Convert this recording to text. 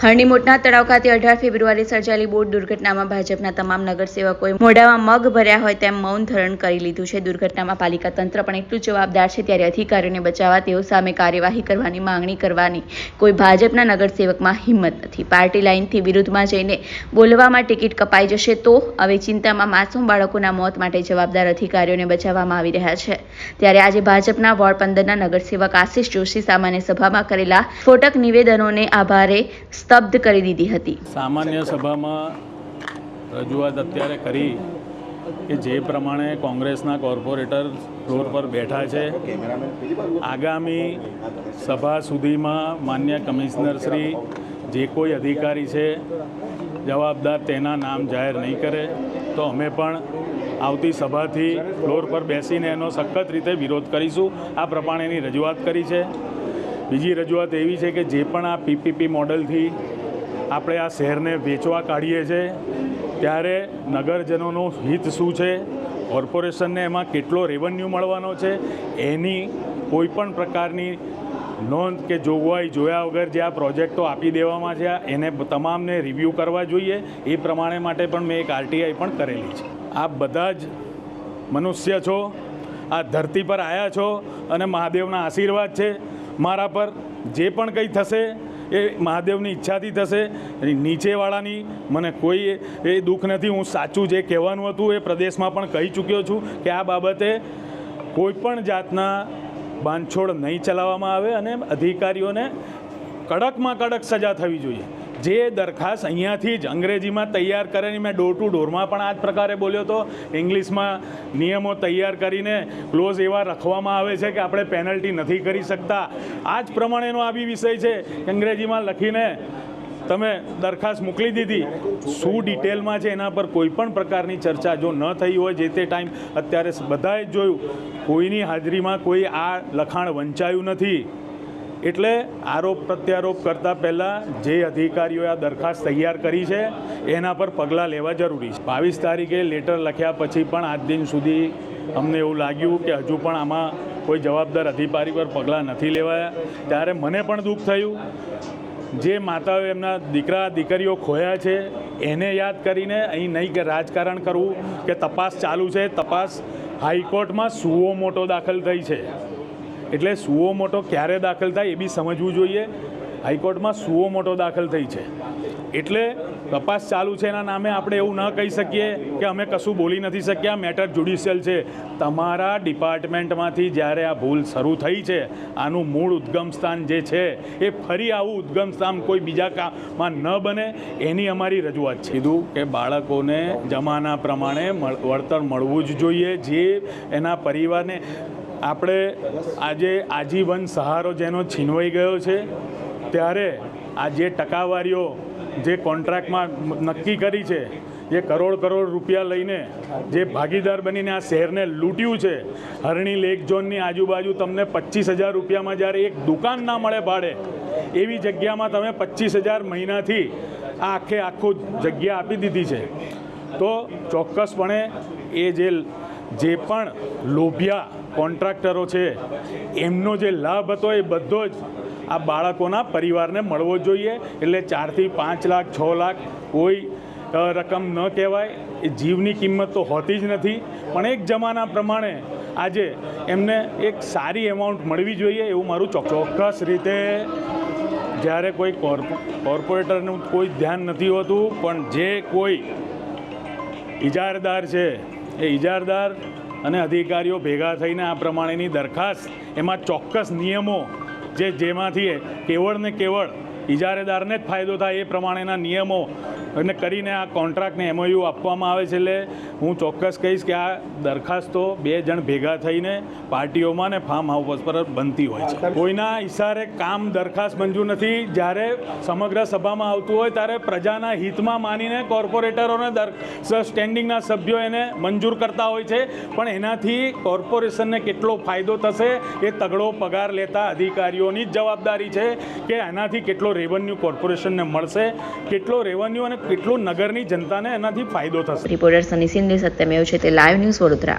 હરણી મોટના તળાવ ખાતે 18 ફેબ્રુઆરી સર્જાયેલી બોટ દુર્ઘટનામાં ભાજપના તમામ નગરસેવકોએ મોઢામાં મગ ભર્યા હોય તેમ મૌન ધારણ કરી લીધું છે. દુર્ઘટનામાં પાલિકા તંત્ર પણ એટલું જવાબદાર છે, ત્યારે અધિકારીઓને બચાવવા તેઓ સામે કાર્યવાહી કરવાની માંગણી કરવાની કોઈ ભાજપના નગરસેવકમાં હિંમત નથી. પાર્ટી લાઇનથી વિરુદ્ધમાં જઈને બોલવામાં ટિકિટ કપાઈ જશે તો હવે ચિંતામાં માસૂમ બાળકોના મોત માટે જવાબદાર અધિકારીઓને બચાવવામાં આવી રહ્યા છે. ત્યારે આજે ભાજપના વોર્ડ 15ના નગરસેવક આશિષ જોશી સામાન્ય સભામાં કરેલા સ્ફોટક નિવેદનોને આભારે સ્તબ્ધ કરી દીધી હતી. સામાન્ય સભામાં રજૂઆત અત્યારે કરી કે જે પ્રમાણે કોંગ્રેસના કોર્પોરેટર ફ્લોર પર બેઠા છે, આગામી સભા સુધીમાં માન્ય કમિશનર શ્રી જે કોઈ અધિકારી છે જવાબદાર તેના નામ જાહેર નહીં કરે તો અમે પણ આવતી સભાથી ફ્લોર પર બેસીને એનો સખત રીતે વિરોધ કરીશું. આ પ્રમાણેની રજૂઆત કરી છે. બીજી રજૂઆત એવી છે કે જે પણ આ પીપીપી મોડલથી આપણે આ શહેરને વેચવા કાઢીએ છીએ ત્યારે નગરજનોનું હિત શું છે, કોર્પોરેશનને એમાં કેટલો રેવન્યુ મળવાનો છે, એની કોઈ પણ પ્રકારની નોંધ કે જોગવાઈ જોયા વગર જે આ પ્રોજેક્ટો આપી દેવામાં છે એને તમામને રિવ્યૂ કરવા જોઈએ. એ પ્રમાણે માટે પણ મેં એક આરટીઆઈ પણ કરેલી છે. આપ બધા જ મનુષ્ય છો, આ ધરતી પર આવ્યા છો અને મહાદેવના આશીર્વાદ છે મારા પર. જે પણ કંઈ થશે એ મહાદેવની ઈચ્છાથી થશે. નીચેવાળાની મને કોઈ એ દુઃખ નથી. હું સાચું જે કહેવાનું હતું એ પ્રદેશમાં પણ કહી ચૂક્યો છું કે આ બાબતે કોઈ પણ જાતના બાંધછોડ નહીં ચલાવવામાં આવે અને અધિકારીઓને કડકમાં કડક સજા થવી જોઈએ. જે દરખાસ્ત અહીંયાથી જ અંગ્રેજીમાં તૈયાર કરીને મેં ડોર ટુ ડોરમાં પણ આ જ પ્રકારે બોલ્યો હતો. ઇંગ્લિશમાં નિયમો તૈયાર કરીને ક્લોઝ એવા રખવામાં આવે છે કે આપણે પેનલ્ટી નથી કરી શકતા. આ જ પ્રમાણેનો આ બી વિષય છે. અંગ્રેજીમાં લખીને તમે દરખાસ્ત મોકલી દીધી. શું ડિટેલમાં છે એના પર કોઈ પણ પ્રકારની ચર્ચા જો ન થઈ હોય જે તે ટાઈમ અત્યારે બધાએ જ જોયું, કોઈની હાજરીમાં કોઈ આ લખાણ વંચાયું નથી. એટલે આરોપ પ્રત્યારોપ કરતાં પહેલાં જે અધિકારીઓએ આ દરખાસ્ત તૈયાર કરી છે એના પર પગલાં લેવા જરૂરી છે. 22 તારીખે લેટર લખ્યા પછી પણ આજ દિન સુધી અમને એવું લાગ્યું કે હજુ પણ આમાં કોઈ જવાબદાર અધિકારી પર પગલાં નથી લેવાયા. ત્યારે મને પણ દુઃખ થયું. જે માતાઓએ એમના દીકરા દીકરીઓ ખોયા છે એને યાદ કરીને અહીં નહીં કે રાજકારણ કરવું કે તપાસ ચાલુ છે. તપાસ હાઈકોર્ટમાં સુઓ મોટો દાખલ થઈ છે. એટલે સુઓ મોટો ક્યારે દાખલ થાય એ બી સમજવું જોઈએ. હાઈકોર્ટમાં સુઓ મોટો દાખલ થઈ છે એટલે તપાસ ચાલુ છે. એના નામે આપણે એવું ન કહી શકીએ કે અમે કશું બોલી નથી શક્યા, મેટર જ્યુડિશિયલ છે. તમારા ડિપાર્ટમેન્ટમાંથી જ્યારે આ ભૂલ શરૂ થઈ છે, આનું મૂળ ઉદ્ગમ સ્થાન જે છે એ ફરી આવું ઉદ્ગમ સ્થાન કોઈ બીજા કામમાં ન બને એની અમારી રજૂઆત છે. કીધું કે બાળકોને જમાના પ્રમાણે વળતર મળવું જ જોઈએ. જે એના પરિવારને આપણે આજે આજીવન સહારો જેનો છીનવાઈ ગયો છે, ત્યારે આ જે ટકાવારીઓ જે કોન્ટ્રાક્ટમાં નક્કી કરી છે, જે કરોડ રૂપિયા લઈને જે ભાગીદાર બનીને આ શહેરને લૂંટ્યું છે. હરણી લેક ઝોનની આજુબાજુ તમને 25,000 રૂપિયામાં જ્યારે એક દુકાન ના મળે ભાડે, એવી જગ્યામાં તમે 25,000 મહિનાથી આ આખું જગ્યા આપી દીધી છે. તો ચોક્કસપણે એ જે પણ લોભિયા કોન્ટ્રાક્ટરો છે એમનો જે લાભ હતો એ બધો જ આ બાળકોના પરિવારને મળવો જોઈએ. એટલે 4 થી 5 લાખ 6 લાખ કોઈ રકમ ન કહેવાય. એ જીવની કિંમત તો હોતી જ નથી. પણ એક જમાના પ્રમાણે આજે એમને એક સારી એમાઉન્ટ મળવી જોઈએ એવું મારું ચોક્કસ રીતે. જ્યારે કોઈ કોર્પોરેટરનું કોઈ ધ્યાન નથી હોતું, પણ જે કોઈ ઇજારદાર છે એ ઇજારદાર અને અધિકારીઓ ભેગા થઈને આ પ્રમાણેની દરખાસ્ત, એમાં ચોક્કસ નિયમો જેમાંથી કેવળ ને કેવળ ઇજારેદારને જ ફાયદો થાય એ પ્રમાણેના નિયમો અને કરીને આ કોન્ટ્રાક્ટને એમઓયુ આપવામાં આવે છે. એટલે હું ચોક્કસ કહીશ કે આ દરખાસ્તો 2 જણ ભેગા થઈને પાર્ટીઓમાં ને ફાર્મ હાઉસ પર બનતી હોય છે. કોઈના ઇશારે કામ દરખાસ્ત મંજૂર નથી. જ્યારે સમગ્ર સભામાં આવતું હોય ત્યારે પ્રજાના હિતમાં માનીને કોર્પોરેટરોને સ્ટેન્ડિંગના સભ્યો એને મંજૂર કરતા હોય છે. પણ એનાથી કોર્પોરેશનને કેટલો ફાયદો થશે એ તગડો પગાર લેતા અધિકારીઓની જ જવાબદારી છે કે એનાથી કેટલો રેવન્યુ કોર્પોરેશનને મળશે, કેટલો રેવન્યુ અને કેટલું નગરની જનતાને એનાથી ફાયદો થશે. રિપોર્ટર સની સિંધે, સત્યમેવ છે તે લાઈવ ન્યૂઝ વડોદરા.